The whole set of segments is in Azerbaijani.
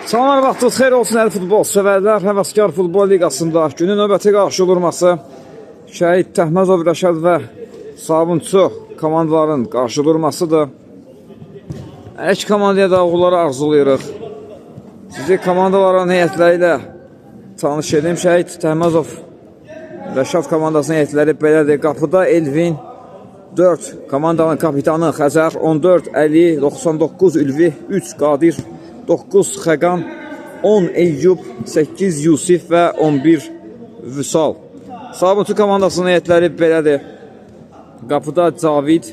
Salamlar, vaxtınız xeyir olsun əli futbol sevərlər. Həvəskar futbol liqasında günün növbəti qarşı olurması Şəhid Təhməzov Rəşad və Sabunçu komandaların qarşı olurmasıdır. Hər iki komandaya da uğurları arzulayırıq. Sizi komandaların heyətləri ilə tanış edim. Şəhid Təhməzov Rəşad komandasının heyətləri belədir. Qapıda Elvin 4, komandanın kapitanı Xəzər 14, Əli 99, Ülvi 3, Qadir 9, Xəqan 10, Eyyub 8, Yusif və 11 Vüsal. Sabunçu komandasının heyətləri belədir. Qapıda Cavid,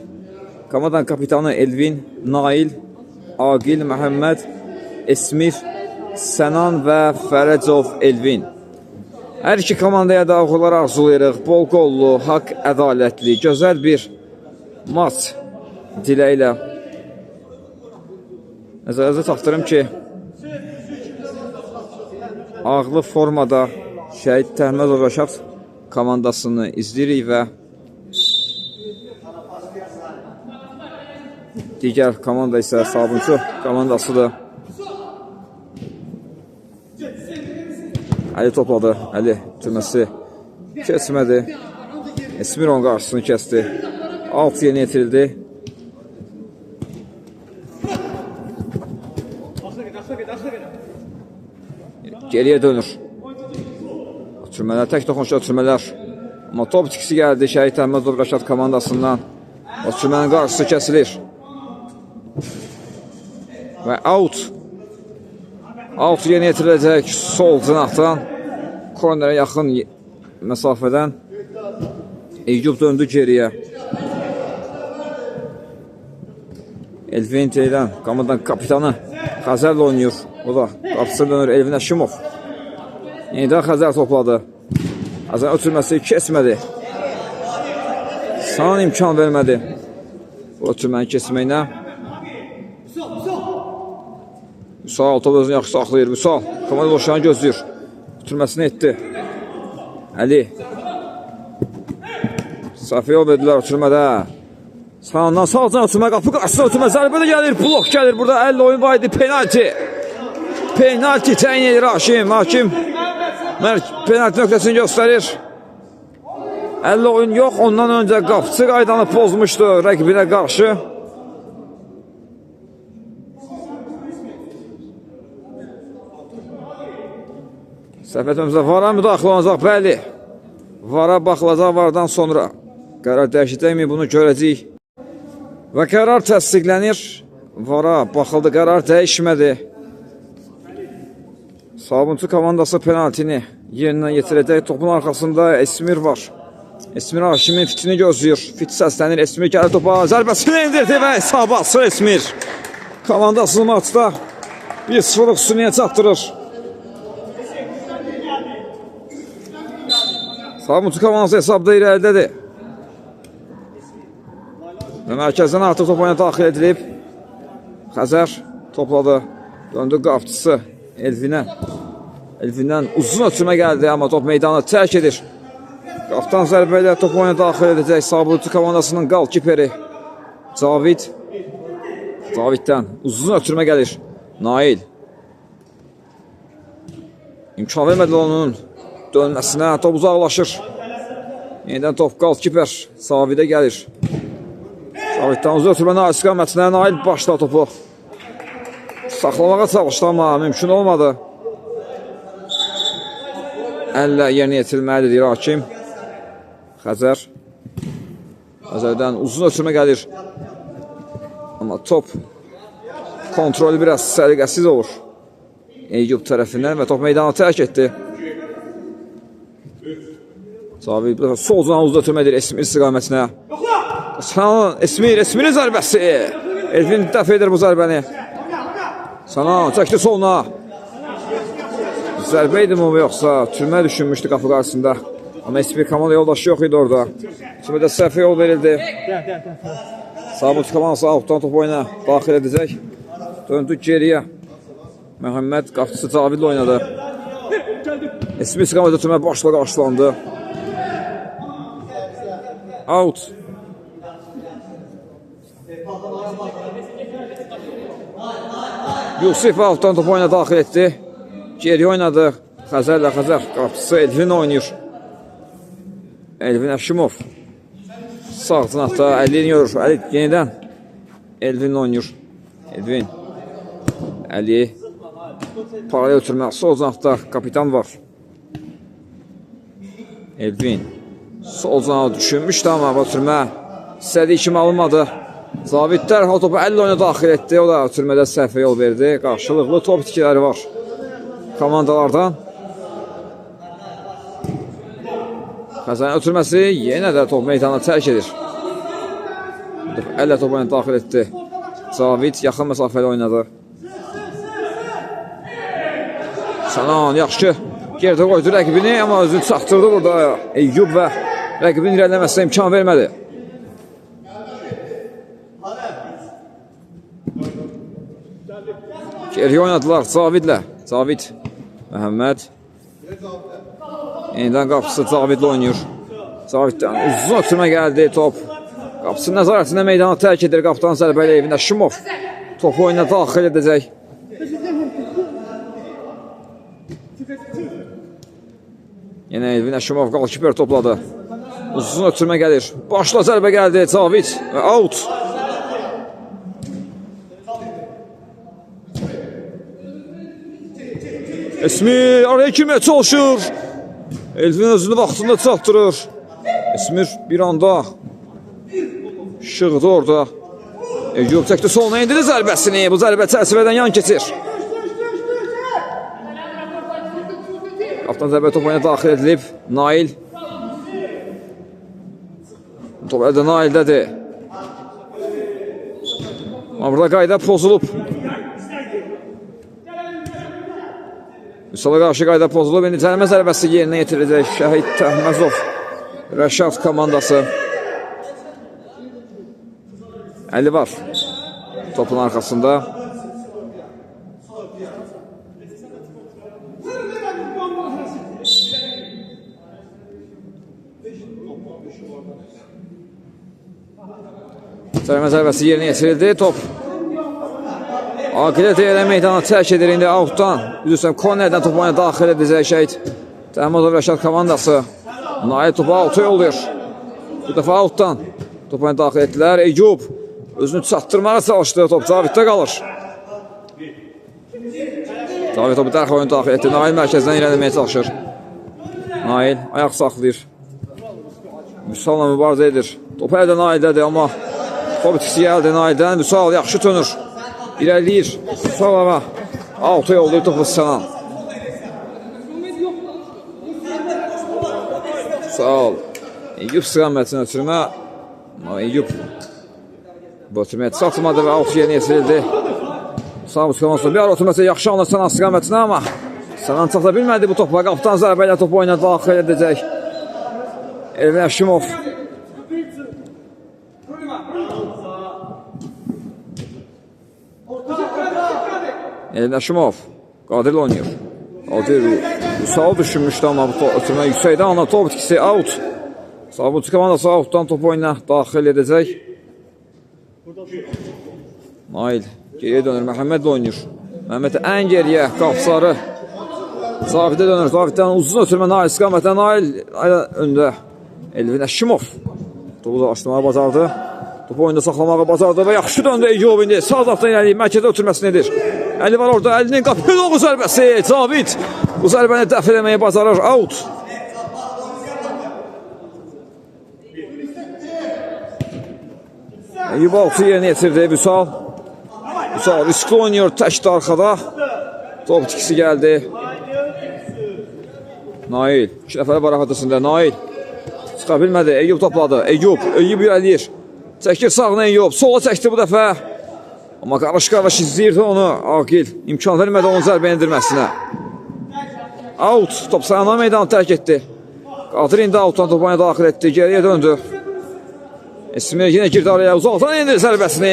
komandanın kapitanı Elvin, Nail, Aqil, Məhəmməd, Esmir, Sənan və Fərəcov Elvin. Hər iki komandaya da uğurlar arzulayırıq. Bol qollu, haqq ədalətli, gözəl bir maç diləyilə. Nəzərinizə çatdırım ki, ağlı formada Şəhid Təhməzov Rəşad komandasını izləyirik və digər komanda isə Sabunçu komandasıdır. Əli topladı, Əli türməsi keçmədi. Esmiron qarşısını kəsdi. 6 yeni yetirildi. Geriyə dönür. Ötürmələr, tək toxunuşda ötürmələr. Amma top tikisi gəldi Şəhid Təhməzov Rəşad komandasından. Ötürmənin qarşısı kəsilir. Və out. Out yeni yetiriləcək sol cınaqdan. Kornerə yaxın məsafədən. Eyyub döndü geriyə. Elvin Teylan, komandanın kapitanı Xəzərlə oynayır. O da qapısı dönür Elvin Əşimov. Yenidən Xəzər topladı. Xəzər ötürməsi kesmədi. Sana imkan vermədi bu ötürmənin kesməyinə. Vüsal top özünü yaxşı saxlayır. Vüsal komanda boşlarını gözləyir. Ötürməsini etdi. Əli. Safiyov edilər ötürmədə. Sağından sağdan ötürmə, qapı qarşısına ötürmə, zərbə də gəlir, blok gəlir burada, 50 oyun var idi, penalti. Penalti təyin edir Hakim. Hakim penalti nöqtəsini göstərir. 50 oyun yox, ondan öncə qapıçı qaydanı pozmuşdu rəqibinə qarşı. Səfətimizdə vara müdaxilə olacaq, bəli. Vara baxılacaq, vardan sonra qərar dəyişəcəkmi, bunu görəcəyik. Və qərar təsdiqlənir. Vara baxıldı, qərar dəyişmədi. Sabunçu komandası penaltini yerinə yetirəcək. Topun arxasında Esmir var. Esmir Hakimin fitini gözləyir. Fit səslənir, Esmir gəlir topa, zərbəsini indirdi və hesabı açır Esmir. Komandası maçda 1-0 üstünlüyə çatdırır. Sabunçu komandası hesabda irəlidədir. Və mərkəzdən artıq top oyuna daxil edilib. Xəzər topladı. Döndü qapçısı Elvinə. Elvindən uzun ötürmə gəldi, amma top meydanı tərk edir. Qaptan zərbə ilə top oyuna daxil edəcək Sabunçu komandasının qalkiperi Cavid. Caviddən uzun ötürmə gəlir. Nail. İmkan vermədi onun dönməsinə. Top uzaqlaşır. Yenidən top qalkiper Cavidə gəlir. Caviddən uzun ötürmə Nail istiqamətinə. Nail başla topu saxlamağa çalışdı, amma mümkün olmadı. Əllə yerinə yetirilməlidir deyir Hakim. Xəzər. Xəzərdən uzun ötürmə gəlir. Amma top kontrolü biraz səliqəsiz olur Eyyub tərəfindən və top meydanı tərk etdi. Cavid sol cana uzun ötürmə edir Esmir istiqamətinə. Esmirin zərbəsi. Elvin dəf edir bu zərbəni. Sana çəkdi soluna. Zərbə idi mi yoxsa türmə düşünmüşdü qapı qarşısında. Amma Esmir komanda yoldaşı yox idi orada. Türmədə səhvə yol verildi. Sabunçu komandası altdan top oyuna daxil edəcək. Döndü geriyə. Məhəmməd qapçısı Cavidlə oynadı. Esmir istiqamətdə türmə başla qarşılandı. Out. Yusif altdan topu oyuna daxil etdi. Geri oynadı. Xəzərlə Xəzər qapısı Elvin oynayır. Elvin Əşimov. Sağ cinatda Əlini görür. Əli yenidən Elvin oynayır. Elvin. Əli. Paralel ötürmə. Sol cinatda kapitan var. Elvin. Sol cinatda düşünmüşdü amma ötürmə. İstədiyi kimi alınmadı. Zabit dərhal topu 50 oyuna daxil etdi. O da ötürmədə səhvə yol verdi. Qarşılıqlı top itkiləri var komandalardan. Xəzərin ötürməsi yenə də top meydanına tərk edir. 50 top oyuna daxil etdi. Zabit yaxın məsafəli oynadı. Sanan yaxşı ki gerdə qoydu rəqibini, amma özünü çatdırdı burada. Eyyub və rəqibin irəliləməsinə imkan vermədi. Geri oynadılar Zavidlə. Zavid Məhəmməd. Yenidən qapısı Zavidlə oynayır. Zaviddən uzun ötürmə gəldi top. Qapısının nəzarətində meydana tərk edir. Qapıdan zərbəli Elvin Əşimov. Topu oyuna daxil edəcək. Yenə Elvin Əşimov qalkiper topladı. Uzun ötürmə gəlir. Başla zərbə gəldi Zavid və out. Esmir araya girməyə çalışır. Elvin özünü vaxtında çatdırır. Esmir bir anda şığıdı orada. Eyyub çəkdi soluna indirdi zərbəsini. Bu zərbə çərçivədən yan keçir. Qaptan zərbə top oyuna daxil edilib. Nail. Top əldə Naildədir. Amma burada qayda pozulub. Vüsala qarşı qayda pozulub. İndi cərimə zərbəsi yerinə yetiriləcək. Şəhid Təhməzov Rəşad komandası. Əli var topun arxasında. Cərimə zərbəsi yerinə yetirildi. Top Aqilə deyələ meydana tərk edir. İndi outdan, üzrüsəm, kornerdən topu oyuna daxil edəcək Şəhid Təhməzov Rəşad komandası. Nail topu out'a yollayır. Bu dəfə outdan topu oyuna daxil etdilər. Eyyub özünü çatdırmağa çalışdı. Top Zaviddə qalır. Zavid topu dərhal oyuna daxil etdi. Nail mərkəzdən irəliməyə çalışır. Nail ayaq saxlayır. Vüsalla mübarizə edir. Topu əldə Naildədir, amma top itkisi gəldi Naildən. Vüsal yaxşı tönür. İrəliyir. Vüsal out'a yollayır topu Sanan. Sağ ol. Eyyub sıqamətin ötürmə. Eyyub bu ötürməyə çatmadı və out yerinə yetirildi. Sağ çıxamasın. Bir ara ötürməsə yaxşı anlar Sanan sıqamətinə, amma Sanan çata bilmədi bu topa. Qapıdan zərbə ilə topu oyuna daxil edəcək Elvin Əşimov. Elvin Əşimov Qadirlə oynayır. Qadir Vüsal düşünmüşdü, amma bu ötürmə yüksəkdən anlar top itkisi out. Sabunçu komandası outdan topu oyuna daxil edəcək. Nail geriyə dönür. Məhəmmədlə oynayır. Məhəmməd ən geriyə qapsarı. Zavidə dönür. Zaviddən uzun ötürmə Nail istiqamətlə. Nail öndə. Elvin Əşimov topu da açlamağı bacardı. Topu oyunda saxlamağı bacardı və yaxşı döndü Eyyub indi. Sağ tarafdan irəliyib mərkəzdə ötürməsini edir. Əli var orada. Əlinin qapı doğru zərbəsi. Zavid bu zərbəni dəf eləməyi bacarır. Out. Eyyub altı yerinə yetirdi Vüsal. Vüsal riskli oynuyor təkdə arxada. Top itkisi gəldi. Nail. 2 nəfəri var arxadasında. Nail. Çıxa bilmədi. Eyyub topladı. Eyyub irəliyir. Çəkir sağına Eyyub. Sola çəkdi bu dəfə. Amma qarış-qarış izləyirdi onu Aqil. İmkan vermədi onun zərbə endirməsinə. Out. Top Sanan meydanı tərk etdi. Qadir indi outdan topu oyuna daxil etdi. Geriyə döndü. Esmir yenə girdi araya. Uzaqdan endir zərbəsini.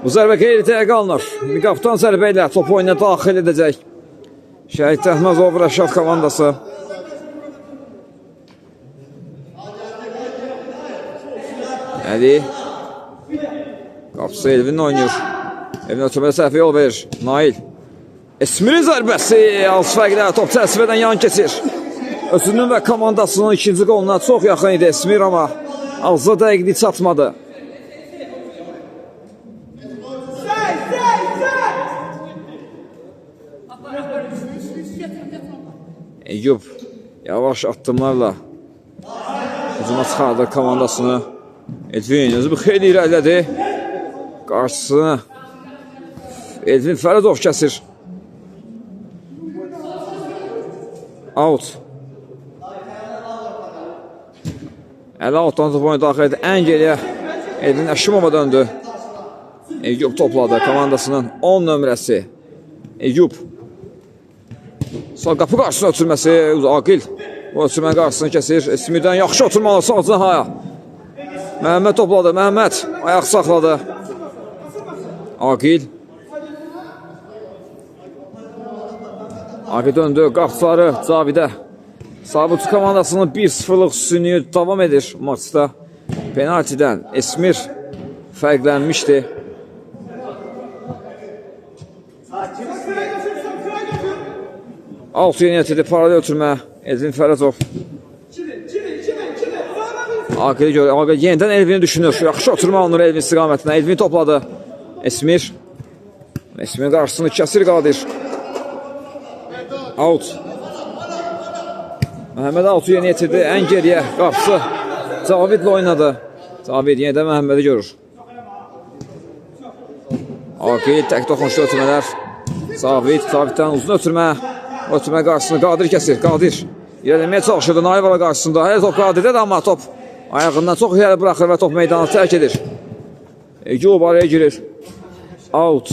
Bu zərbə qeyri-təyə qalınır. Qaptan zərbə ilə topu oyuna daxil edəcək Şəhid Təhməzov Rəşad komandası. Əli. Qapısı Elvin oynayır. Elvin ötürmədə səhvə yol verir. Nail. Esmirin zərbəsi. Az fərqlə top çərçivədən yan keçir. Özünün və komandasının ikinci qoluna çox yaxın idi Esmir, amma azda dəqiqlik çatmadı. Eyyub yavaş addımlarla hücuma çıxardı komandasını. Elvin özü bu xeyli irəlilədi. Qarşısını Elvin Fəridov kəsir. Out. Əli outdan top oyunu daxil edir. Ən geriyə Elvin Əşimova döndü. Eyyub topladı komandasının 10 nömrəsi. Eyyub. Sağ qapı qarşısına ötürməsi. Aqil. O ötürmənin qarşısını kəsir. Esmirdən yaxşı oturmalı sağ cahaya. Məhəmməd topladı. Məhəmməd ayaq saxladı. Aqil. Aqil döndü. Qapçıları Cavidə. Sabit komandasının 1-0'lık üstünlüğü davam edir maçda. Penaltiden Esmir fərqlənmişdi. Alt yeniyyətidir, paralel ötürmə. Elvin Fəridov. Aqil görür. Aqil yenidən Elvini düşünür. Yaxşı oturma alınır Elvin istiqamətinə. Elvin topladı. Esmir. Esmirin qarşısını kəsir Qadir. Out. Məhəmməd Altu yeni yetirdi. Ən geriyə qapısı Cavidlə oynadı. Cavid yenə də Məhəmmədi görür. Aqil tək toxunuşlu ötürmələr. Caviddən uzun ötürmə. Ötürmə qarşısını Qadir kəsir. Qadir irələməyə çalışırdı Naivala qarşısında. Hələ top Qadir'də, amma top ayağından çox irəli bıraxır və top meydanı tərk edir. Eyyub araya girir. Out.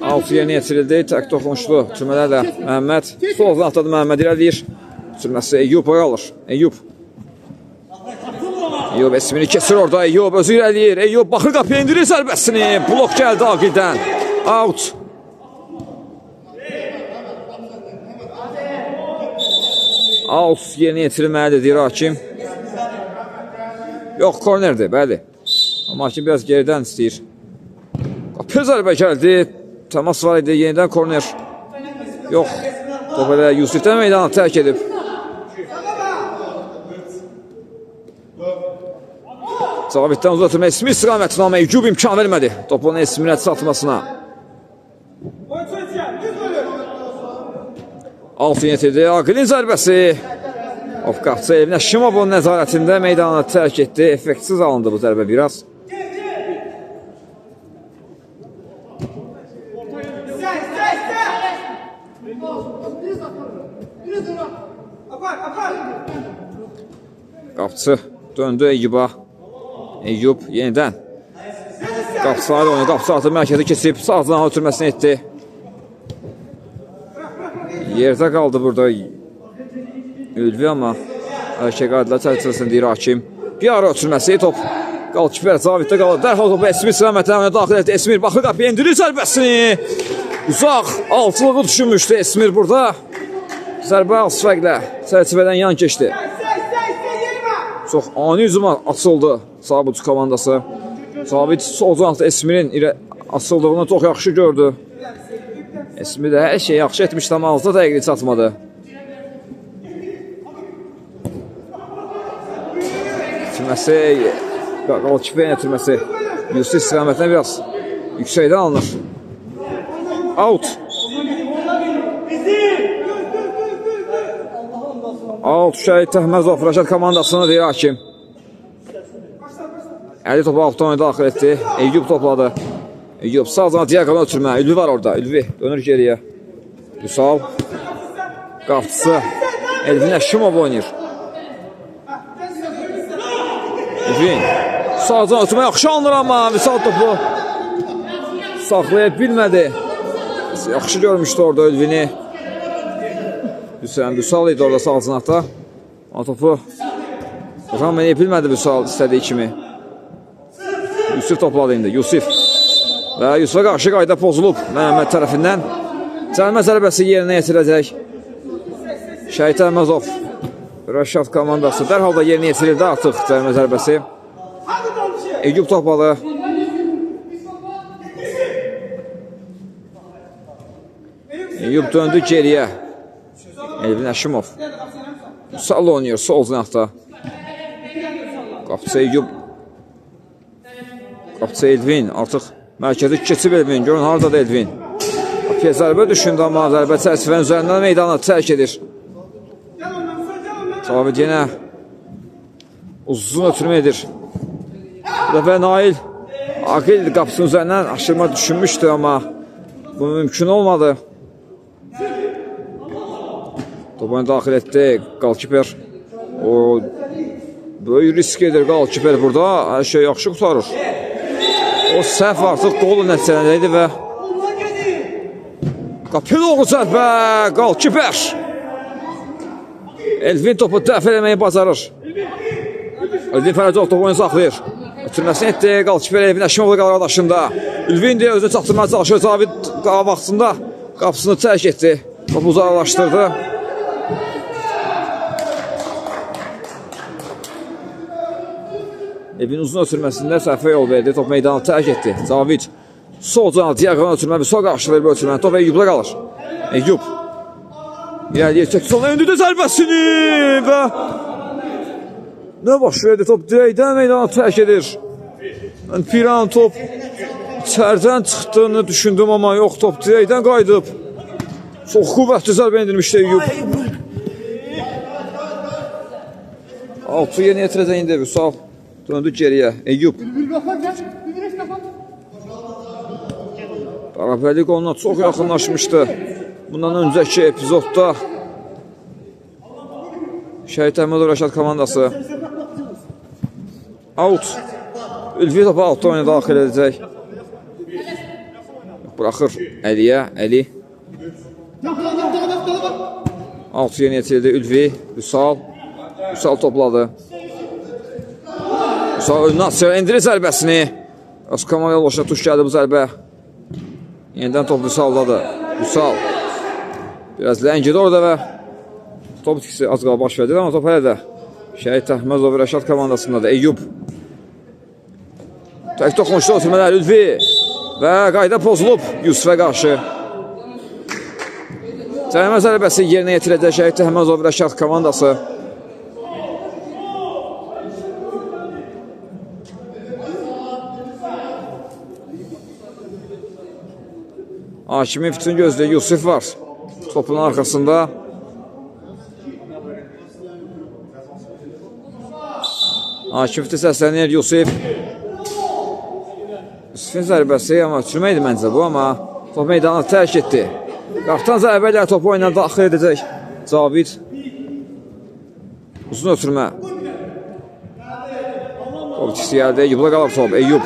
Altı yeni yetirildi. Tək toxunuşlu ötürmələrlə Məhəmməd. Soldan atladı Məhəmməd irəliyir. Ötürməsi Eyyub boya alır. Eyyub. Eyyub Esmini kesir orada. Eyyub özü irəliyir. Eyyub baxır qapıya indirir zərbəsini. Blok gəldi Aqildən. Out. Out yeni yetirilməlidir deyir hakim. Yox, kornerdir, bəli. Amma hakim biraz geridən istəyir. Qapıya zərbə gəldi. Təmas var idi, yenidən korner. Yox, top elə Yusifdən meydanı tərk edib. Caviddən uzatırma Esmir istiqamətini, amma Eyyub imkan vermədi topun Esmirə çatmasına. Altı yetirdi. Aqilin zərbəsi. Qapçı Elvin Əşimovun nəzarətində meydanı tərk etdi. Effektsiz alındı bu zərbə biraz. Qapçı döndü Eyyuba. Eyyub yenidən. Qapçı ayrı oyunu. Qapçı atıb mərkəzi kesib sağdan ötürməsini etdi. Yerdə qaldı burada Ülvi, amma Əlkə Qadirlər çərçivəsində deyir hakim. Bir ara ötürməsi top. Qalkiper Caviddə qalır. Dərhal topu Esmir istiqamətlə daxil etdi. Esmir baxır qapıya indirir zərbəsini. Uzaq altılığı düşünmüşdü Esmir burada. Zərbə az fərqlə çərçivədən yan keçdi. Çox ani hücuma açıldı Sabit komandası. Sabit sol canlı Esmirin açıldığını çox yaxşı gördü. Esmir də hər şey yaxşı etmişdi, amma azda dəqiqlik çatmadı. Ötürməsi, qalkipeyin ötürməsi Yusuf istiqamətlə biraz yüksəkdən alınır. Out. Out Şəhid Təhməzov Rəşad komandasını deyir hakim. Əli topu altdan daxil etdi. Eyyub topladı. Eyyub sağdan diaqona ötürmə. Ülvi var orada. Ülvi dönür geriyə. Vüsal. Qapçısı Elvin Əşimov oynayır. Elvin sağdan ötürmə yaxşı alınır, amma Vüsal topu saxlaya bilmədi. Yaxşı görmüşdü orada Elvini. Vüsal idi orada sağ cinahda. O topu Ramene bilmədi Vüsal istədiyi kimi. Yusuf topladı indi. Yusuf. Və Yusufa qarşı qayda pozulub Məhəmməd tərəfindən. Cəlmə zərbəsi yerinə yetirəcək Şəhid Təhməzov. Rəşad komandası dərhal da yerinə yetirildi artıq cərimə zərbəsi. Eyüp topalı. Eyüp döndü geriyə. Elvin Əşimov. Sal oynuyor sol zinaqda. Qapıcı Eyüp. Qapıcı Elvin artıq mərkəzi keçib Elvin. Görün harada da Elvin. Qapıya zərbə düşündü amma zərbə çərçivənin üzərindən meydanı tərk edir. Cavid yenə uzun ötürmə edir. Bu dəfə Nail Aqil qapısının üzərindən aşırma düşünmüşdü amma bu mümkün olmadı. Topu daxil etdi qalkiper. O böyük risk edir qalkiper burada. Hər şey yaxşı qutarır. O səhv artıq qolu nəticələnəcəkdi və qapıya doğru zərbə qalkiper. Elvin topu dəf eləməyi bacarır. Elvin Fərəcov topu oyunu saxlayır. Ötürməsini etdi. Qalkiper Elvin Əşimovla qalır adaşında. Elvin deyə özünü çatdırmaya çalışır. Cavid vaxtında qapısını tərk etdi. Topu uzaqlaşdırdı. Elvin uzun ötürməsində səhvə yol verdi. Top meydanı tərk etdi. Cavid sol canı diaqonal ötürmə bir sol qarşılayır bu ötürməni. Top Eyüp'lə qalır. Eyüp İlerleyir, çəkdi sola öndürdü zərbəsini və nə baş verdi? Top dirəkdən meydanı tərk edir. Bir an top içərdən çıxdığını düşündüm amma yox, top dirəkdən qayıdıb. Çox qüvvətli zərbə endirmişdi Eyüp. Altı yeni yetirəcək indi Vüsal. Döndü geriyə. Eyüp. Qarabəylik onunla çox yaxınlaşmışdı. Bundan öncəki epizodda Şəhid Əhmədov Rəşad komandası out. Ülvi topu altda oyuna daxil edəcək. Bıraxır Əliyə. Əli. Altı yeni yetirildi. Ülvi. Vüsal. Vüsal topladı. Vüsal önünə atıyor. İndirir zərbəsini. Özkamal yolbaşına tuş gəldi bu zərbə. Yenidən top Vüsaldadır. Vüsal. Biraz ləngidi orada və top itkisi az qala baş verdi, amma top hələ də Şəhid Əhmədov Rəşad komandasındadır. Eyüp. Tək toxunuşda ötürmələr Ülvi və qayda pozulub Yusufə qarşı. Cərimə zərbəsi yerinə yetirəcək Şəhid Əhmədov Rəşad komandası. Hakimin bütün gözlüyü Yusuf var. Topun arkasında. Akif'te səslənir Yusuf. Yusuf'un zərbəsi amma çürmə idi məncə bu, amma top meydanı tərk etdi. Qaptan zərbələr topu oyuna daxil edəcək Cavid. Uzun ötürmə. Top ikisi gəldi. Eyüp'la qalır top. Eyüp.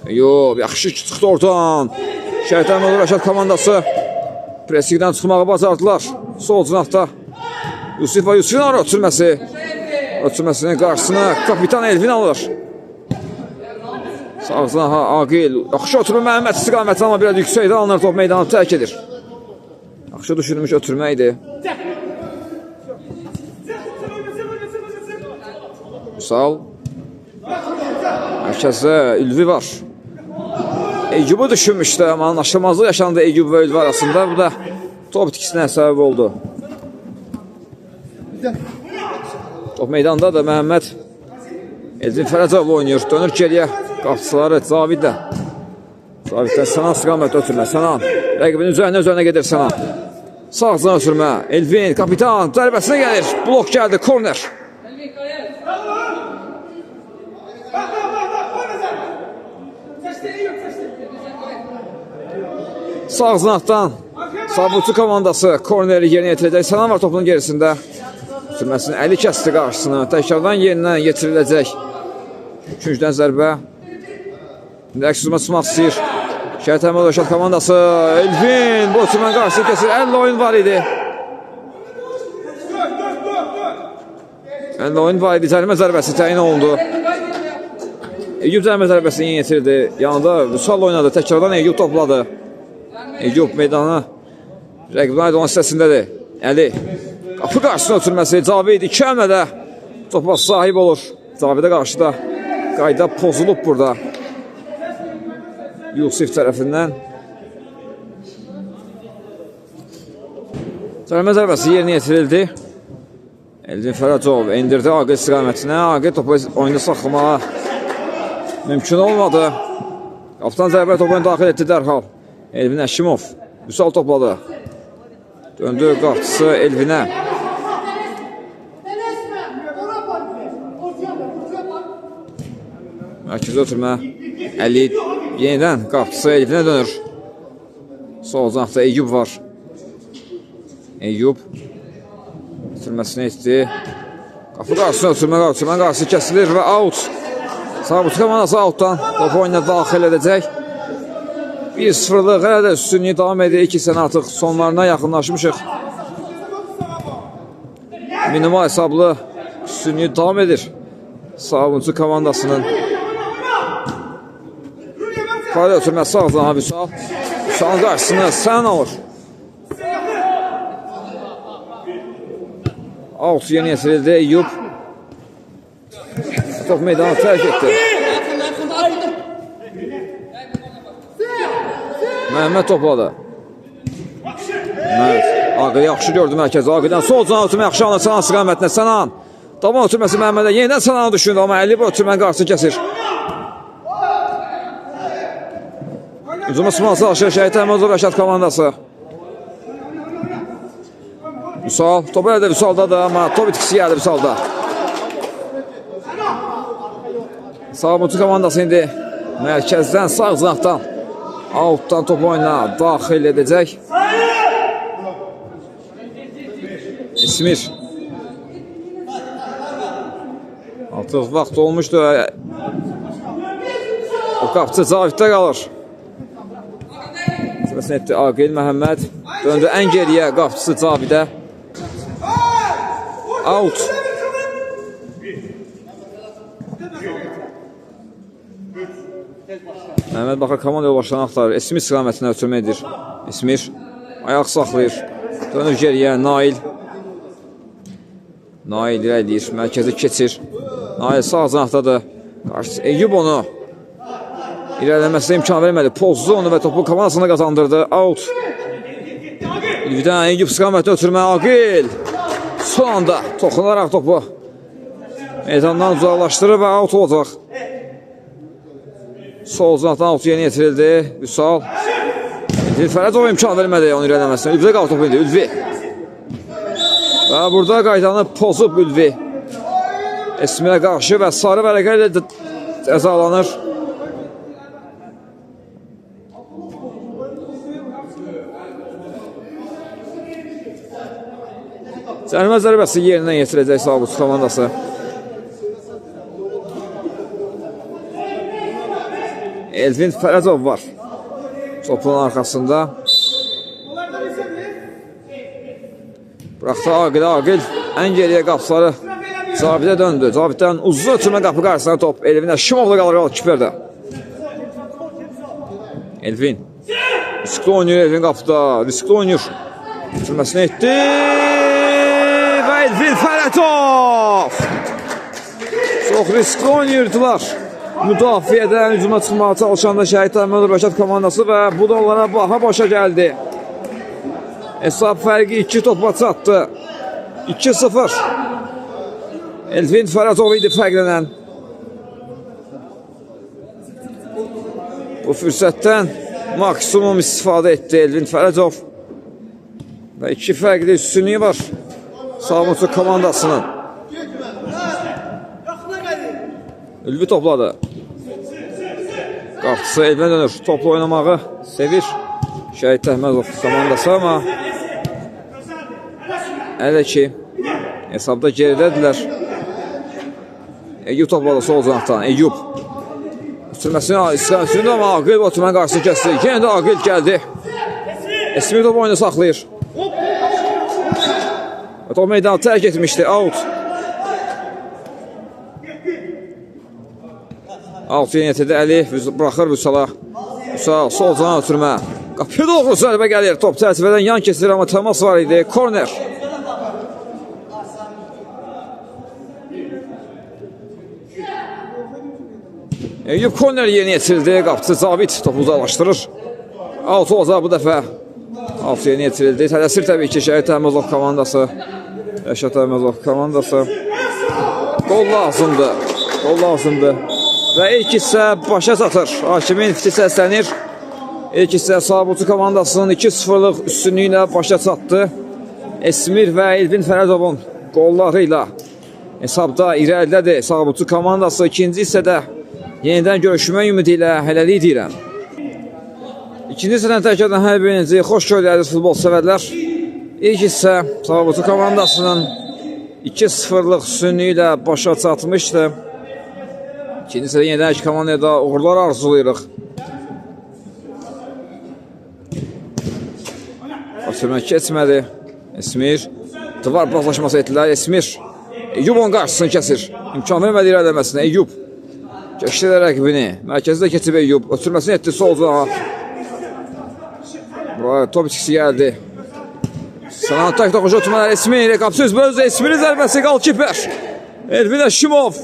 Eyüp yaxşı çıxdı oradan. Şəhid Əhmədov Rəşad komandası presikdən çıxmağı bacardılar. Sol cinahda Yusuf və Yusuf'un ara ötürməsi. Ötürməsinin qarşısına kapitan Elvin alır. Sağ cinaha Aqil. Yaxşı ötürmə Məhəmməd istiqaməti amma biraz yüksəkdə alınır. Top meydanı tərk edir. Yaxşı düşünülmüş ötürmə idi. Vüsal. Mərkəzdə Ülvi var. Eyüp'ü düşünmüşdü amma anlaşılmazlıq yaşandı Eyüp və Ülvi arasında. Bu da top itkisinə səbəb oldu. Top meydanda da Məhəmməd Elvin Fərəcov oynayır. Dönür geriyə qapçıları Cavidlə. Caviddən Sənan istiqamət ötürmə. Sənan rəqibinin üzərinə gedir Sənan. Sağ cına ötürmə. Elvin kapitan zərbəsinə gəlir. Blok gəldi. Korner. Sağ zinaqdan Sabutçu komandası korneri yerinə yetirəcək. Sənan var topunun gerisində. Sürməsini Əli kəsdi qarşısını. Təkrardan yerindən yetiriləcək. Üçüncüdən zərbə. Əks üzmə çıxmaq istəyir. Şəhid Əhmədov Rəşad komandası. Elvin bu ötürmən qarşısını kəsir. 50 oyun var idi. 50 oyun var idi. Cərimə zərbəsi təyin olundu. Eyüp cərimə zərbəsini yetirdi. Yanında Vüsal oynadı. Təkrardan Eyüp topladı. Eyüp meydanı rəqibin aydın hissəsindədir. Əli. Qapı qarşısına ötürməsi Cavid 2 əmlədə topa sahib olur. Cavidə qarşı da qayda pozulub burada. Yusif tərəfindən. Cərimə zərbəsi yerinə yetirildi. Elvin Fərəcov indirdi Aqil istiqamətinə. Aqil topu oyunda saxlamağa mümkün olmadı. Qapıdan zərbə topu daxil etdi dərhal. Elvin Əşimov Vüsal topladı. Döndü qapısı Elvinə. Mərkəzə ötürmə. Əli yenidən qapısı Elvinə dönür. Sol uzaqda Eyyub var. Eyyub ötürməsini etdi. Qapı qarşısına ötürmə qarşısı kəsilir və out. Sabit komandası outdan topu oyuna daxil edəcək. 1-0'lıq hələ də üstünlüyü davam edir. 2 sənə artıq sonlarına yaxınlaşmışıq. Minimal hesablı üstünlüyü davam edir. Sabunçu komandasının. Fayda ötürməsi sağdan Vüsal. Vüsalın qarşısını sən alır. Out yeni yetirildi. Eyyub top meydanı tərk etdi. Məhəmməd topladı. Aqil yaxşı gördü mərkəzi. Aqildən sol can ötürmə yaxşı alır Sənan istiqamətinə. Sənan davam ötürməsi Məhəmmədə yenidən Sənanı düşündü, amma Əliyev ötürmənin qarşısını kəsir. Hücuma sıxması aşır Şəhid Əhmədov Rəşad komandası. Vüsal, topu elədə Vüsaldadır, amma top itkisi gəldi Vüsalda. Sabunçu komandası indi mərkəzdən sağ zınaqdan outdan topu oyuna daxil edəcək. İsmir. Artıq vaxt olmuşdu. O qapıcı Caviddə qalır. Sürəsini etdi Aqil Məhəmməd. Döndü ən geriyə qapıcısı Cavidə. Out. Məhəmməd baxır komanda yolbaşlarını axtarır. Esmir istiqamətinə ötürmə edir. Esmir ayaq saxlayır. Dönür geriyə Nail. Nail irəliyir. Mərkəzi keçir. Nail sağ zınaqdadır. Qarşısı Eyyub onu irəliləməsinə imkan vermədi. Pozdu onu və topu komandasına qazandırdı. Out. İlvidən Eyyub istiqamətinə ötürmə. Aqil. Son anda toxunaraq topu meydandan uzaqlaşdırır və out olacaq. Sol zınaqdan out yeni yetirildi. Vüsal. Elvin Fərəcov imkan vermədi onun irəliləməsinə. Ülvidə qaldı topu indi. Ülvi. Və burada qaydanı pozub Ülvi. Esmirə qarşı və sarı vərəqə ilə cəzalanır. Cərimə zərbəsi yerindən yetirəcək Sabunçu komandası. Elvin Fərəcov var topun arxasında. Bıraxdı Aqil. Aqil ən geriyə qapıları Cavidə döndü. Caviddən uzun ötürmə qapı qarşısına top. Elvin Əşimovla qalır kiperdə. Elvin riskli oynuyor. Elvin qapıda riskli oynuyor. Ötürməsini etdi. Elvin Fərəcov çox riskli oynayırdılar. Müdafiədən hücuma çıxmağa çalışanda Şəhid Əhmədov Rəşad komandası və bu da onlara baha başa gəldi. Hesab fərqi 2 topa çatdı. 2-0. Elvin Fərəcov idi fərqlənən. Bu fürsətdən maksimum istifadə etdi Elvin Fərəcov. Və 2 fərqli üstünlüyü var Sabunçu komandasının. Ülvi topladı. Qapısı Elvinə dönür. Topla oynamağı sevir Şəhid Əhmədov komandası, amma hələ ki hesabda geridədirlər. Eyyub topladı sol zınaqdan. Eyyub üstürməsini istiqamətini, amma Aqil oturmanın qarşısını kəsdi. Yenə də Aqil gəldi. Esmir topu oyunu saxlayır. Top meydanı tərk etmişdi. Out. Out yeni yetirdi. Əli bıraxır Vüsala. Vüsal sol cana ötürmə. Qapıya doğru zərbə gəlir. Top çərçivədən yan kesilir, amma təmas var idi. Korner. Eyüp korner yeni yetirildi. Qapıcı Cavid topu uzaqlaşdırır. Out olacaq bu dəfə. Out yeni yetirildi. Tələsir təbii ki Şəhid Əhmədov komandası. Rəşad Əhmədov komandası. Gol lazımdır. Gol lazımdır. Və ilk hissə başa çatır. Hakimin fiti səslənir. İlk hissə Sabutçu komandasının 2-0'lıq üstünlüyünə başa çatdı. Esmir və Elvin Fərədovun qolları ilə hesabda irəlidədir. Sabutçu komandası ikinci hissədə yenidən görüşmək ümidi ilə hələlik deyirəm. İkinci hissədən təkədən hər birinizi xoş gördünüz futbol sevərlər. İlk hissə Sabutçu komandasının 2-0'lıq üstünlüyü ilə başa çatmışdı. İkinci hissədə yenidən iki komandaya da uğurlar arzulayırıq. Ötürmə keçmədi. Esmir divar paslaşması etdilər. Esmir Eyüp onun qarşısını kəsir. İmkan vermədi irəliləməsinə. Eyüp keçdi rəqibini. Mərkəzdə keçib Eyüp. Ötürməsini etdi solda. Buraya top içkisi gəldi. Sanan tək toxucu ötürmələr Esmir. Qapsız bölüzü Esmirin zərbəsi qalkiper. Elvin Əşimov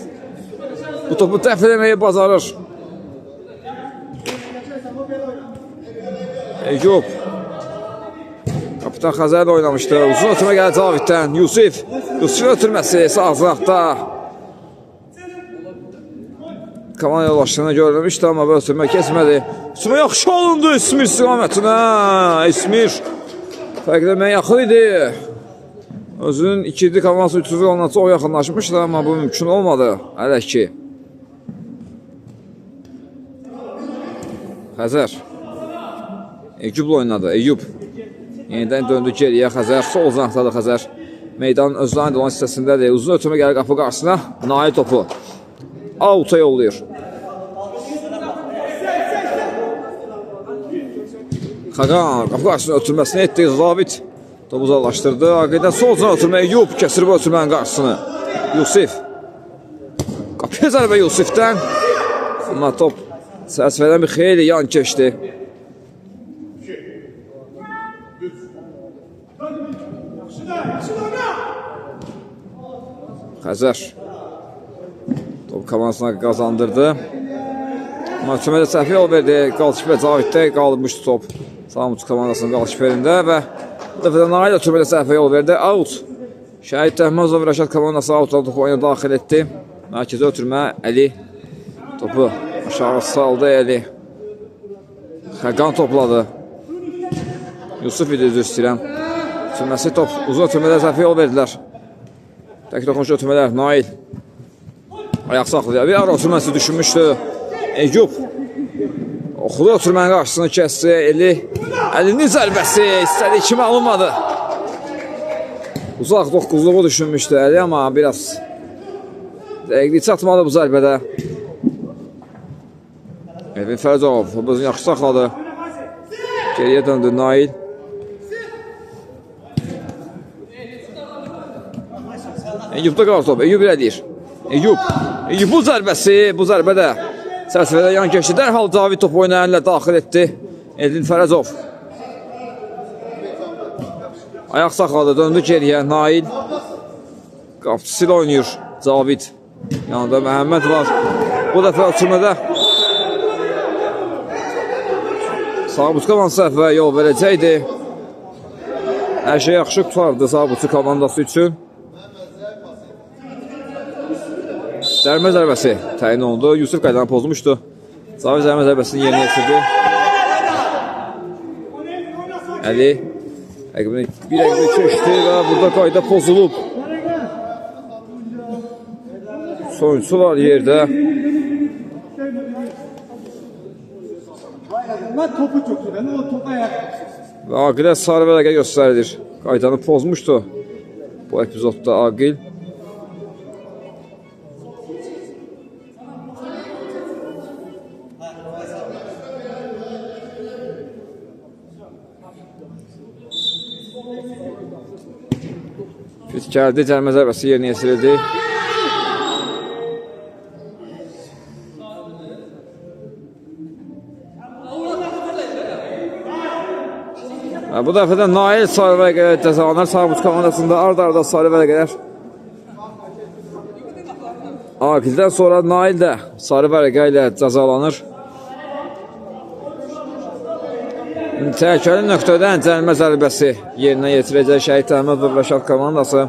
bu topu dəf eləməyi bacarır. Eyüp Kapitan Xəzər oynamışdı. Uzun ötürmə gəldi Caviddən. Yusif ötürməsi sağ zıraqda. Komanda yollaşdığını görülmüşdü, amma bu ötürmə keçmədi. Üstümə yaxşı olundu İsmir istiqamətinə. İsmir fərqləməyə yaxın idi. Özünün ikili komandası 300 ondan çox yaxınlaşmışdı, amma bu mümkün olmadı. Hələ ki. Xəzər Eyüp'lə oynadı. Eyüp yenidən döndü geriyə. Xəzər sol zıraqdadır Xəzər. Meydanın özlərində olan hissəsindədir. Uzun ötürmə gəlir qapı qarşısına. Nail topu out'a yollayır. Xaqan qapı qarşısına ötürməsini etdi. Cavid topu uzaqlaşdırdı. Arqadan sol zıraq ötürmə Eyüp kəsir bu ötürmənin qarşısını. Yusif qapıya zərbə Yusifdən. Amma top səsvərdən bir xeyli yan keçdi. Xəzər top komandasına qazandırdı. Məhkəmədə səhvi yol verdi. Qalçipə Caviddə qalmışdı top. Sabutçu komandasının qalçipərində və bu dəfə də Nail ötürmədə səhvi yol verdi. Out. Şəhid Əhmədov və Rəşad komandası outla topu oyuna daxil etdi. Mərkəzə ötürmə Əli topu aşağı saldı Əli. Xəqan topladı. Yusuf idi düz istəyirəm. Ötürməsi top uzun ötürmədə səhvi yol verdilər. Tək toxuncu ötürmələr Nail ayaq saxlayır. Bir ara ötürməsi düşünmüşdü. Eyüp oxulu ötürmənin qarşısını kəsdi. Əlinin zərbəsi istədiyi kimi alınmadı. Uzaq 9'luğu düşünmüşdü Əli, amma biraz dəqiqlik çatmadı bu zərbədə. Elvin Fərədov özünü yaxşı saxladı. Geriyə döndü Nail. Eyüp'də qalır top. Eyüp elə deyir. Eyüp bu zərbəsi, bu zərbədə səsvədə yan keçdi. Dərhal Cavid topu oyuna əllə daxil etdi. Elvin Fərədov ayaq saxladı, döndü geriyə. Nail qapçısı ilə oynayır. Cavid yanında Məhəmməd var. Bu dəfə ötürmədə Sabutçu komandası səhvə yol verəcəkdi. Hər şey yaxşı qutardı Sabutçu komandası üçün. Zərmə zərbəsi təyin olundu. Yusuf qaydanı pozmuşdu. Cavid zərmə zərbəsini yerinə yetirdi. Əli bir rəqibini keçdi və burada qayda pozulub. Soyunçu var yerdə. Və Aqilə sarı vərəqə göstərilir. Qaydanı pozmuşdu bu epizodda Aqil. Gəldi, cəlmə zərbəsi yerinə yetirildi. Bu dəfə də Nail sarı vərəqələr cəzalanır. Sabutçu komandasında ard-arda sarı vərəqələr Aqildən sonra Nail də sarı vərəqə ilə cəzalanır. Təhlükəli nöqtədən cərimə zərbəsi yerinə yetirəcək Şəhid Əhmədov Rəşad komandası.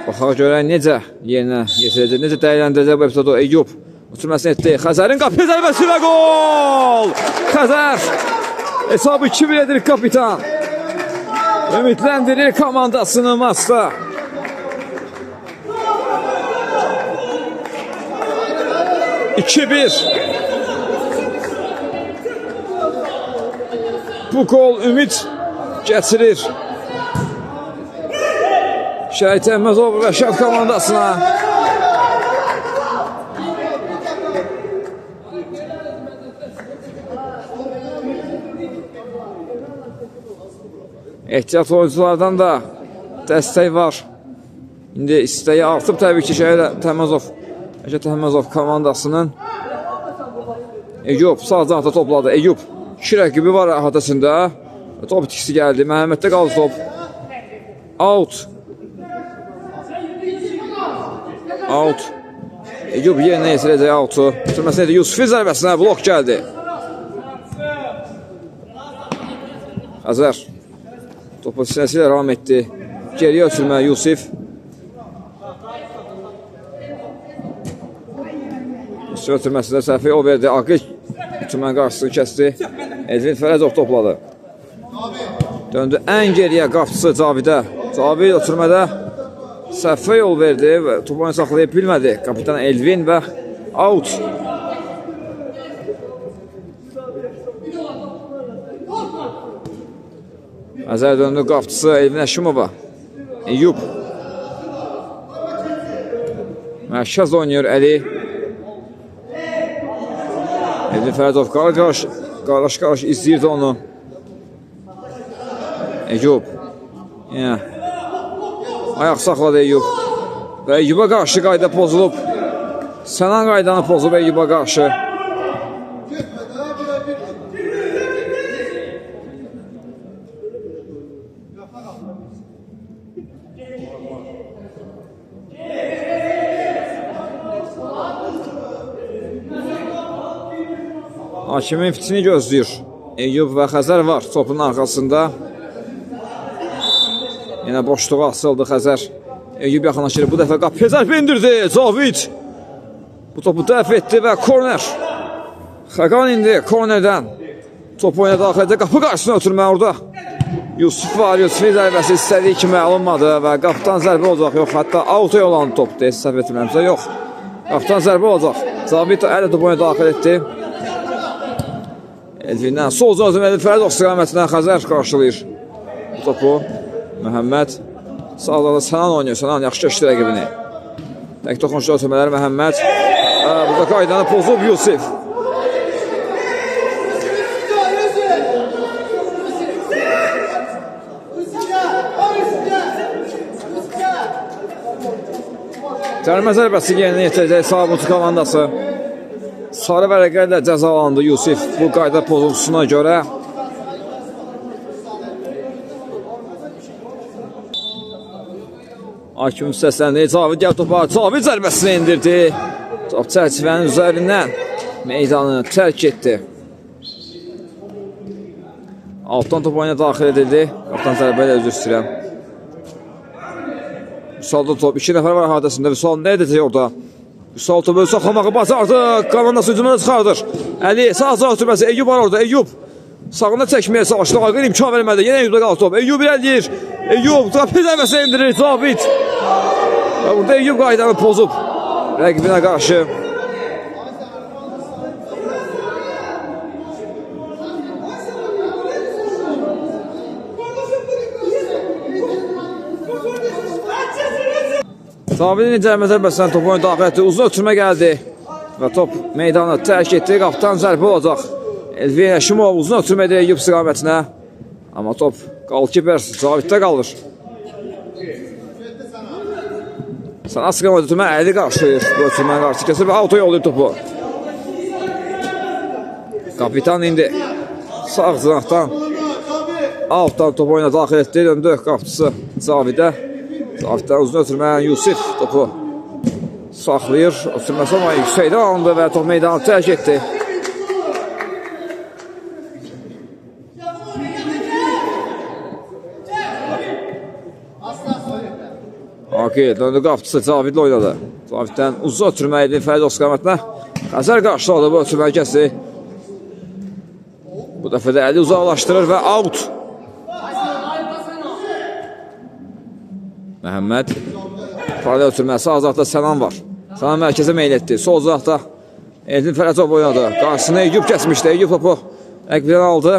Baxaq görək necə yerinə yetirəcək, necə dəyərləndirəcək bu epizodu. Eyyub ötürməsini etdi. Xəzərin qapı zərbəsi və gol! Xəzər hesabı 2-1 edir kapitan. Ümidləndirir komandasını maçda. Bu gol ümid gətirir Şəhid Əhmədov Rəşad komandasına. Ehtiyat oyunculardan da dəstək var. İndi istəyi artıb təbii ki Şəhid Əhmədov komandasının. Eyyub sağ cahata topladı. Eyyub 2 rəqibi var əhatəsində. Top itkisi gəldi. Məhəmməddə qaldı top. Out. Out. Eyyub yerinə yetirəcək out'u. Bitirməsinə edir. Yusufin zərbəsinə blok gəldi. Xəzər topu sinəsilə ram etdi. Geriyə ötürmə Yusuf. Yusuf ötürməsində səhvi o verdi. Aqil ötürmənin qarşısını kəsdi. Elvin Fərəzov topladı. Döndü ən geriyə qapçısı Cavidə. Cavid ötürmədə səhvə yol verdi və topu saxlaya bilmədi. Kapitan Elvin və out. Əzər döndü qapçısı Elvin Əşimova. Eyyub. Mərkəz oynayır Əli. Elvin Fərədov qarış izləyirdi onu. Eyyub. Ayaq saxladı Eyyub. Və Eyyuba qarşı qayda pozulub. Sənan qaydanı pozulub Eyyuba qarşı. Hakimin fitini gözləyir. Eyyub və Xəzər var topun arxasında. Yenə boşluğa asıldı Xəzər. Eyyub yaxınlaşır. Bu dəfə qapıya zərbə indirdi. Cavid bu topu dəf etdi və korner. Xəqan indi kornerdən. Topu oyuna daxil edir. Qapı qarşısına ötürmə orada. Yusuf var. Yusufin zərbəsi istədiyi kimi alınmadı və qapıdan zərbə olacaq. Yox, hətta auto olan topdur. Səhv etmirəmsə, yox. Qapıdan zərbə olacaq. Cavid ələ topu oyuna daxil etdi. Elvindən sol cazım Elvin Fərədov istiqamətindən Xəzər qarşılayır bu topu. Məhəmməd sağda Sənan oynuyor. Sənan yaxşı keçdi rəqibini. Tək toxunuşda ötürmələr Məhəmməd. Burada qaydanı pozub Yusuf. Cərimə zərbəsi yerinə yetirəcək Sabunçu komandası. Sarı vərəqə ilə cəzalandı Yusuf bu qayda pozuntusuna görə. Hakim səsləndi. Cavid gəl topa. Cavid zərbəsini indirdi. Top çərçivənin üzərindən meydanı tərk etdi. Altdan top oyuna daxil edildi. Qaptan zərbə ilə üzr istəyirəm. Vüsalda top. 2 nəfər var hadəsində. Vüsal nə edəcək orada? Vüsal topu saxlamağı bacardı. Komandası hücumuna çıxardır. Əli sağ ötürməsi. Eyyub var orada. Eyyub sağına çəkməyə savaşdı. Aqil imkan vermədi. Yenə Eyyubda qaldı top. Eyyub irəliyir. Eyyub qapı zərbəsi indirir. Cavid. Və burada Eyyub qaydanı pozub rəqibinə qarşı. Cavidin cərimə zərbəsindən topu oyuna daxil etdi. Uzun ötürmə gəldi və top meydanı tərk etdi. Qapıdan zərbə olacaq. Elvin Əşimov uzun ötürmə edir Eyyub istiqamətinə. Amma top qalkiper Caviddə qalır. Sana sıqama ötürmə əli qarşılayır. Bu ötürməni qarşı kəsir və auto yollayır topu. Kapitan indi sağ cınaqdan altdan topu oyuna daxil etdi. Döndü qapçısı Cavidə. Caviddən uzun ötürmə Yusif topu saxlayır. Ötürməsi ama yüksəkdə alındı və top meydanı tərk etdi. Akil döndü qapçısı Cavidlə oynadı. Caviddən uzun ötürmə Edvin Fərid istiqamətinə. Xəzər qarşıladı bu ötürmə hərəkəsi. Bu dəfə də əli uzaqlaşdırır və out. Məhəmməd. Paralel ötürməsi azadda Sənan var. Sənan mərkəzə meyl etdi. Sol uzaqda Edvin Fərəcov oynadı. Qarşısını Eyyub kəsmişdi. Eyyub topu əqbilən aldı.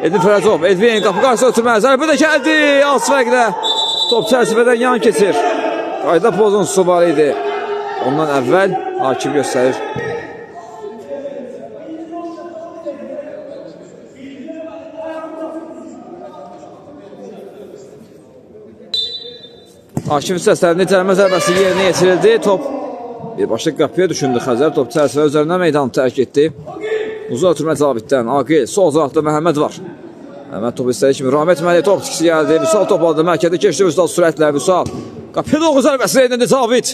Edvin Fərəcov. Edvin qapı qarşısına ötürmə. Zərbə də gəldi. Az fərqlə. Top çərçivədən yan keçir. Qayda pozuntusu var idi. Ondan əvvəl hakim göstərir. Hakim səslərini cərimə zərbəsi yerinə yetirildi. Top birbaşa qapıya düşündü Xəzər. Top çərçivə üzərindən meydanı tərk etdi. Uzun ötürmə Caviddən. Aqil. Sol uzaqda Məhəmməd var. Məhəmməd topu istədiyi kimi Rahmet Məli top tikisi gəldi. Vüsal topladı. Mərkədə keçdi Vüsal sürətlə. Vüsal. Qapıya doğru zərbəsi edildi Cavid.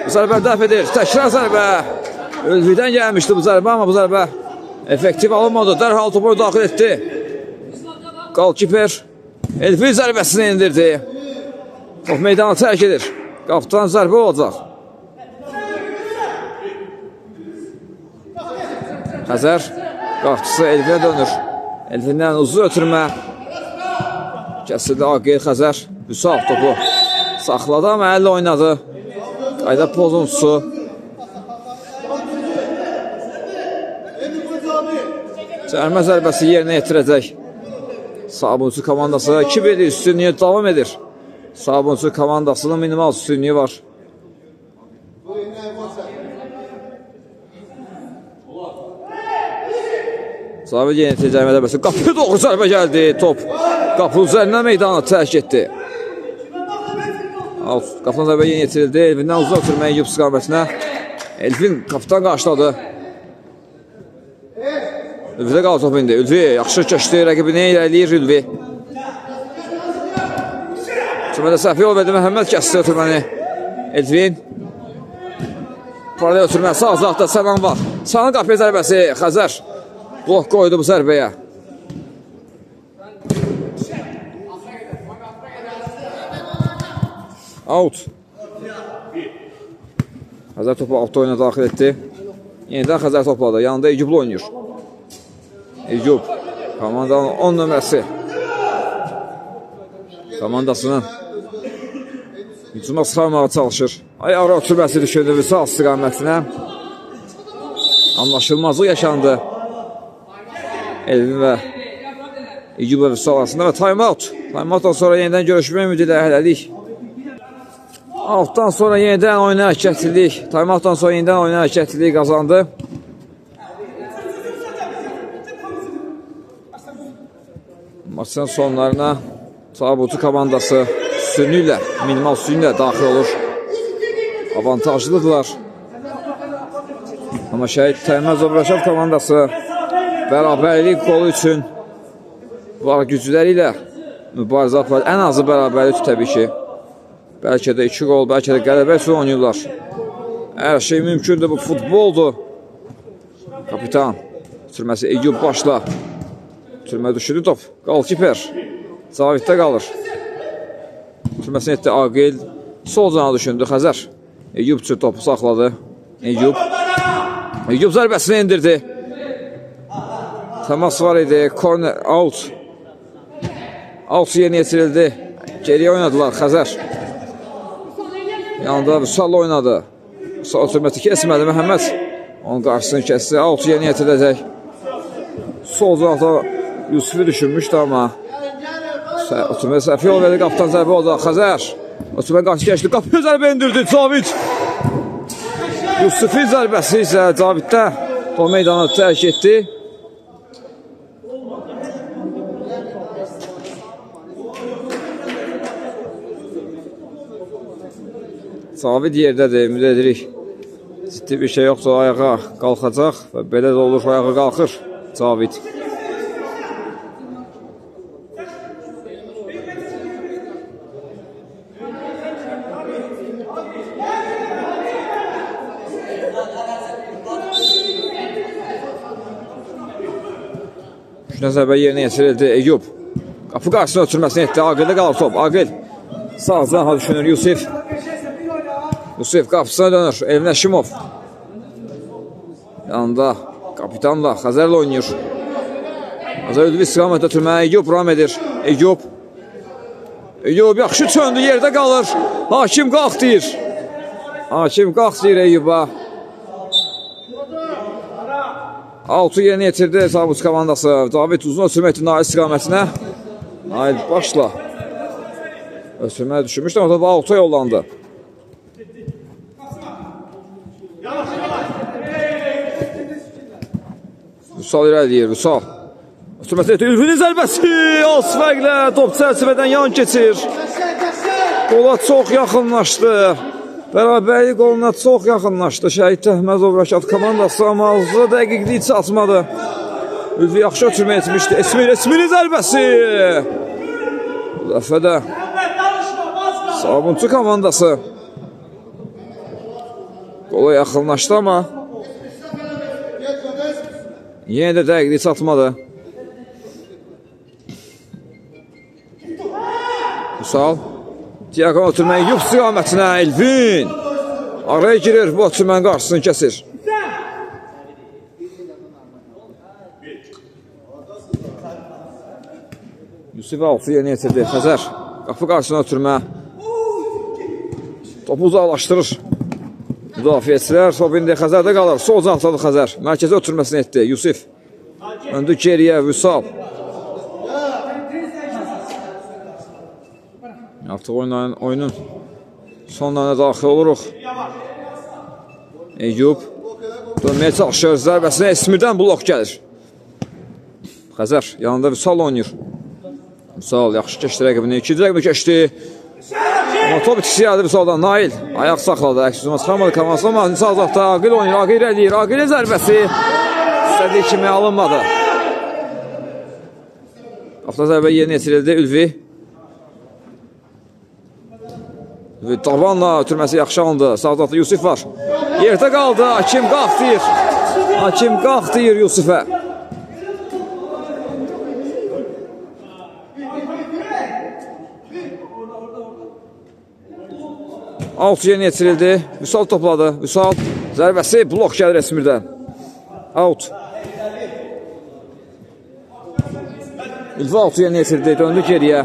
Bu zərbə dəf edir. Təkrar zərbə. Ülvidən gəlmişdi bu zərbə, amma bu zərbə effektiv alınmadı. Dərhal topu daxil etdi. Qalkiper Elvin zərbəsini indirdi. Top meydanı tərk edir. Qapıdan zərbə olacaq. Xəzər qapçısı Elvinə dönür. Elvindən uzun ötürmə. Kəsildi Aqil Xəzər. Vüsal topu saxladı, amma əllə oynadı. Qayda pozuntusu. Cərimə zərbəsi yerinə yetirəcək. Sabunçu komandası 2-1 üstünlüyü davam edir. Sabunçu komandasının minimal üstünlüyü var. Cavid yeni cərimə zərbəsi. Qapıya doğru zərbə gəldi. Top qapı üzərindən meydanı tərk etdi. Qapıdan zərbə yeni yetirildi. Elvindən uzaq ötürmə Eyyub istiqamətinə. Elvin qapıdan qarşıladı. Ülvidə qaldı top indi. Ülvi yaxşı keçdi. Rəqibini irəliyir Ülvi. Ötürmədə səhvi yol verdi. Məhəmməd kəsdi ötürməni. Elvin. Paralel ötürmə. Sağ uzaqda Sənan var. Sənan qapıya zərbəsi. Xəzər blok qoydu bu zərbəyə. Out. Xəzər topu alt oyuna daxil etdi. Yenidən Xəzər topladı. Yanında Eyyublu oynayır. Eyyub. Komandanın 10 nömrəsi. Komandasının hücuma sıxarmağa çalışır. Ayaqra ötürməsi düşündü Vüsal istiqamətinə. Anlaşılmazlıq yaşandı. Elvin və Eyyub və Vüsal arasında və time-out. Time-outdan sonra yenidən görüşmə ümidi ilə hələlik. Altdan sonra yenidən oyuna hərəkətlilik. Time-outdan sonra yenidən oyuna hərəkətlilik qazandı. Maçın sonlarına Sabunçu komandası üstünlüklə, minimal üstünlüklə daxil olur. Avantajlıdırlar. Amma Şəhid Təymazov Rəşad komandası bərabərlik qolu üçün var gücləri ilə mübarizə aparır. Ən azı bərabərlik təbii ki. Bəlkə də 2 qol, bəlkə də qələbə üçün oynayırlar. Hər şey mümkündür, bu futboldur. Kapitan sürməsi Eyyub başla. Türmə düşürdü top. Qalkiper Caviddə qalır. Türməsini etdi Aqil. Sol cana düşündü Xəzər. Eyyub üçün topu saxladı. Eyyub zərbəsini indirdi. Təmas var idi. Corner out. Out yeni yetirildi. Geriyə oynadılar Xəzər. Yanında Vüsal oynadı. Vüsal türməti kesmədi Məhəmməd. Onun qarşısını kəsdi. Out yeni yetiriləcək. Sol canada Yusufi düşünmüşdü, amma Oturmə səhvi yol verdi, qapıdan zərbə oldu. Xəzər Oturmə qarşı keçdi, qapıya zərbə indirdi Cavid. Yusufi zərbəsi isə Caviddə o meydanı tərk etdi. Cavid yerdədir, ümid edirik. Ciddi bir şey yoxdur, ayağa qalxacaq və belə də olur, ayağa qalxır Cavid. Düşünə zərbə yerinə yetirildi. Eyüp. Qapı qarşısına ötürməsini etdi. Aqildə qalır top. Aqil. Sağdan ha düşünür Yusif. Yusif qapısına dönür. Elvin Əşimov. Yanında kapitanla Xəzərlə oynayır. Xəzər Ülvi istiqamətdə ötürməyə Eyüp ram edir. Eyüp. Eyüp yaxşı çöndü, yerdə qalır. Hakim qalx deyir. Hakim qalx deyir Eyüp'a. 6 yerinə yetirdi Sabut komandası. David uzun ötürmə etdi Nail istiqamətinə. Nail başla. Ötürməyə düşürmüşdü, ama da 6'a yollandı. Vüsal irəliyir, Vüsal. Ötürməsi etdi, Ülfinin zərbəsi. Az fərqlə top çərçivədən yan keçir. Qola çox yaxınlaşdı. Bərabərlik qoluna çox yaxınlaşdı. Şəhid Təhməzov Rəşad komandası, amma azı dəqiqliyi çatmadı. Ülvi yaxşı ötürmə etmişdi. Esmirin zərbəsi. Bu dəfə də Sabunçu komandası qola yaxınlaşdı, amma yenə də dəqiqliyi çatmadı. Vüsal. Diaqon ötürməyi Eyüp istiqamətinə Elvin. Araya girir, bu ötürmənin qarşısını kəsir. Yusuf 6 yerinə yetirdi. Xəzər. Qapı qarşısına ötürmə. Topu uzaqlaşdırır. Müdafiəçilər. Top indi Xəzərdə qalır. Sol cahtadır Xəzər. Mərkəzə ötürməsini etdi. Yusuf. Öndü geriyə Vüsal. Artıq oyunun sonlarına daxil oluruq. Eyüp dönməyə çalışır. Zərbəsinə Esmirdən blok gəlir. Xəzər yanında Vüsal oynayır. Vüsal yaxşı keçdi rəqibini. 2 rəqibi keçdi. Amma top itkisi gəldi Vüsaldan. Nail ayaq saxladı. Əksizmə çıxamadı komandası, amma sağ zaqda Aqil oynayır. Aqil irəliyir. Aqilin zərbəsi istədiyi kimi alınmadı. Hafta zərbə yerinə yetirildi Ülvi. Tavanla ötürməsi yaxşı alındı. Sağdaqda Yusuf var. Yerdə qaldı. Hakim qalx deyir. Hakim qalx deyir Yusufə. Alt yerinə yetirildi. Vüsal topladı. Vüsal zərbəsi blok gəlir Esmirdən. Out. Ülvi 6 yerinə yetirdi. Döndü geriyə.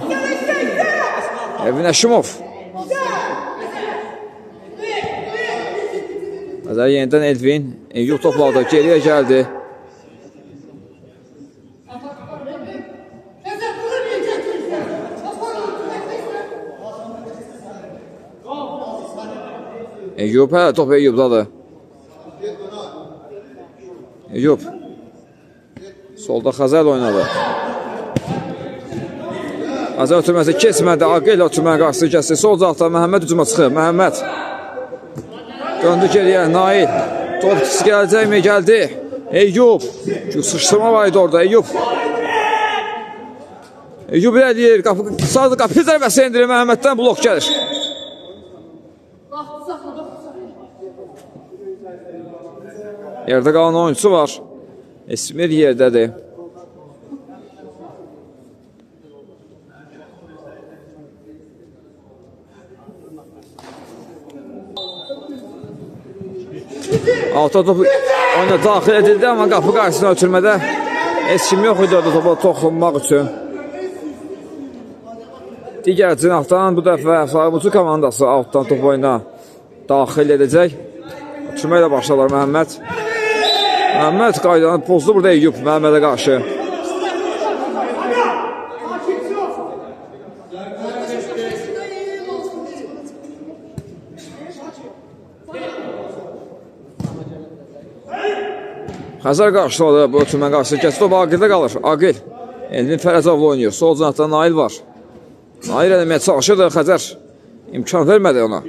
Elvin Əşimov. Xəzər yenidən Elvin. Eyüp topladı. Geriyə gəldi. Eyüp, hə, top Eyüpdadır. Eyüp. Solda Xəzər oynadı. Xəzər ötürməsi kesmədi. Aqil ötürmənin qarşısı kəsdi. Sol cahda Məhəmməd hücuma çıxır. Məhəmməd. Döndü geriyə. Nail. Top ikisi gələcəkmi? Gəldi. Eyüp. Sıçrama var idi orada. Eyüp. Eyüp irəliyir. Sağda qapı zərbəsi endirir. Məhəmməddən blok gəlir. Yerdə qalan oyuncusu var. Esmir yerdədir. Alta topu oyuna daxil edildi, amma qapı qarşısına ötürmədə heç kim yox idi orada topa toxunmaq üçün. Digər cinahdan bu dəfə Sabunçu komandası altdan top oyuna daxil edəcək. Ötürməklə başlarlar Məhəmməd. Məhəmməd qaydanı pozdu burada Eyüp Məhəmmədə qarşı. Xəzər qarşıladı bu ötürmə qarşısı. Kəsi top Aqildə qalır. Aqil. Elvin Fərəcavlı oynayır. Sol cinahda Nail var. Nail eləməyə çalışırdı. Xəzər imkan vermədi ona.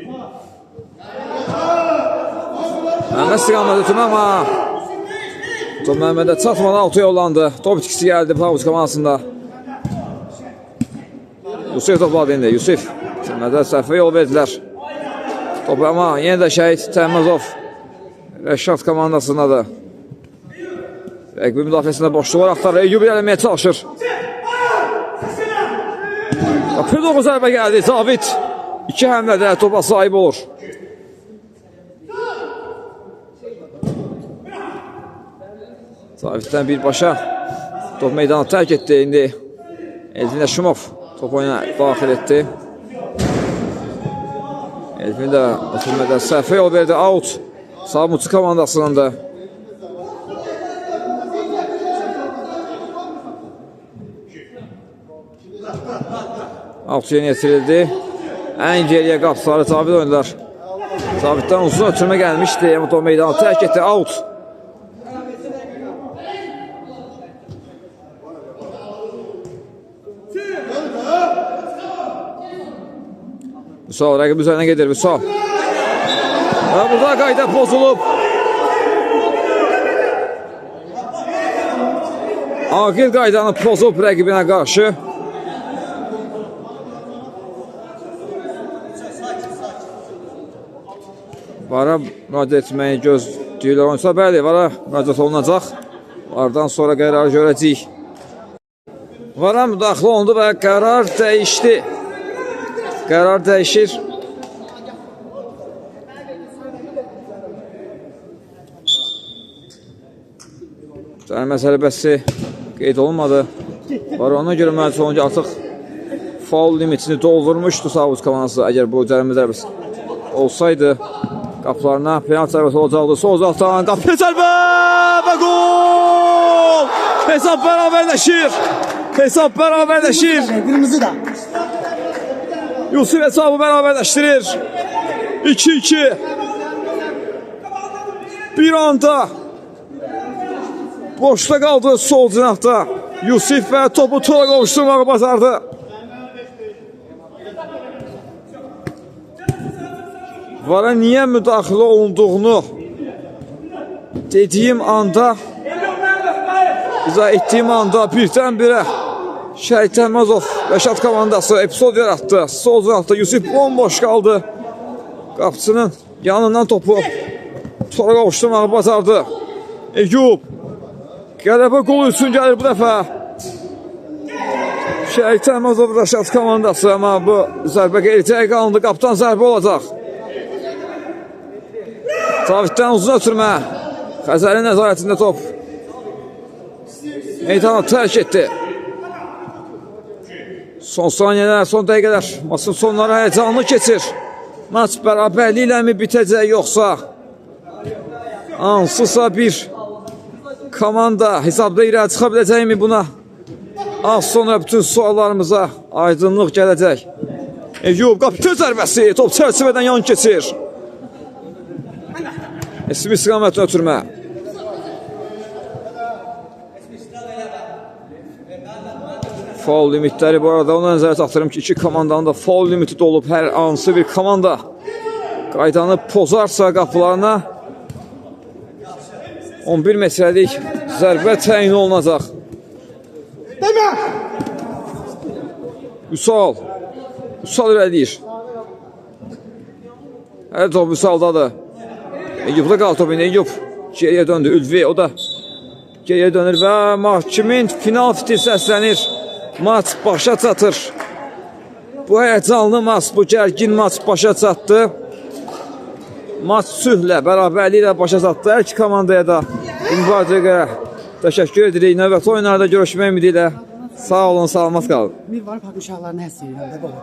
Məhəmməd istiqamət ötürmə, amma top Məhəmmədə çatmadan 6'ya yollandı. Top itkisi gəldi Pavuz komandasında. Yusuf topladı indi. Yusuf. Sürmədə səhvə yol verdilər. Top amma yenə də Şəhid Təhməzov Rəşad komandasındadır. Rəqbi müdafiəsində boşluqlar axtarır. Eyyub irəliməyə çalışır. Bir doğru zərbə gəldi. Cavid 2 həmlədə topa sahib olur. Caviddən birbaşa top meydanı tərk etdi. İndi Elvin Əşimov top oyuna daxil etdi. Elvin də ötürmədə səhvə yol verdi. Out. Sabunçu komandasının da. Out yeni yetirildi. Ən geriyə qapıları Cavid oynadılar. Caviddən uzun ötürmə gəlmişdi. Amma top meydanı tərk etdi. Out. Vüsal rəqib üzərinə gedir. Vüsal. Və burada qayda pozulub. Aqil qaydanı pozub rəqibinə qarşı. Vara müraciət etməyi gözləyirlər. Oyuncular bəli, vara müraciət olunacaq. Vardan sonra qərarı görəcəyik. Vara müdaxilə olundu və qərar dəyişdi. Qərar dəyişir. Cərimə zərbəsi qeyd olunmadı. Var ona görə müəyyən olunca artıq faul limitini doldurmuşdu Sabunçu komandası. Əgər bu cərimə zərbəsi olsaydı qapılarına penaltı zərbəsi olacaqdı. Sol uzaqdan qapı zərbə və gol! Hesab bərabərləşir. Hesab bərabərləşir. Qırmızı da. Yusuf hesabı bərabərləşdirir. 2-2. Bir anda boşda qaldı sol cinahda. Yusuf və topu tola qovuşturmağı bacardı. Vara niyə müdaxilə olunduğunu dediyim anda, izah etdiyim anda birdən-birə Şəhid Təhməzov Rəşad komandası epizod yaratdı. Sol cinahda Yusuf bomboş qaldı. Qapçının yanından topu tola qovuşturmağı bacardı. Eyyub qələbə qolu üçün gəlir bu dəfə. Şəhid Təhməzov Rəşad komandası, amma bu zərbə qeyri-təyi qalındı. Qaptan zərbə olacaq. Caviddən uzun ötürmə. Xəzərin nəzarətində top. Meydanı tərk etdi. Son saniyələr, son dəqiqələr. Maçın sonları həyəcanlı keçir. Maç bərabərliyi ilə mi bitəcək, yoxsa hansısa bir komanda hesabda irəli çıxa biləcəkmi buna? Az sonra bütün suallarımıza aydınlıq gələcək. Eyyub qapı zərbəsi, top çərçivədən yan keçir. Esmi istiqamətlə ötürmə. Faul limitləri bu arada ona nəzərə çatdırım ki, iki komandanın da faul limiti dolub. Hər hansı bir komanda qaydanı pozarsa qapılarına 11 metrəlik zərbə təyin olunacaq. Vüsal irəliyir. Hər top Vüsaldadır. Eyyub'da qaldı top indi. Eyyub geriyə döndü. Ülvi o da geriyə dönür və mahkimin final fitil səslənir. Maç başa çatır. Bu həyəcanlı maç, bu gərgin maç başa çatdı. Maç sülhlə, bərabərliklə başa çatdı. Hər iki komandaya da mübarizəyə təşəkkür edirik. Növbəti oyunlarda görüşmək ümidi ilə. Sağ olun, salamat qalın. Bir var, uşaqlarını həs edirəm də baba.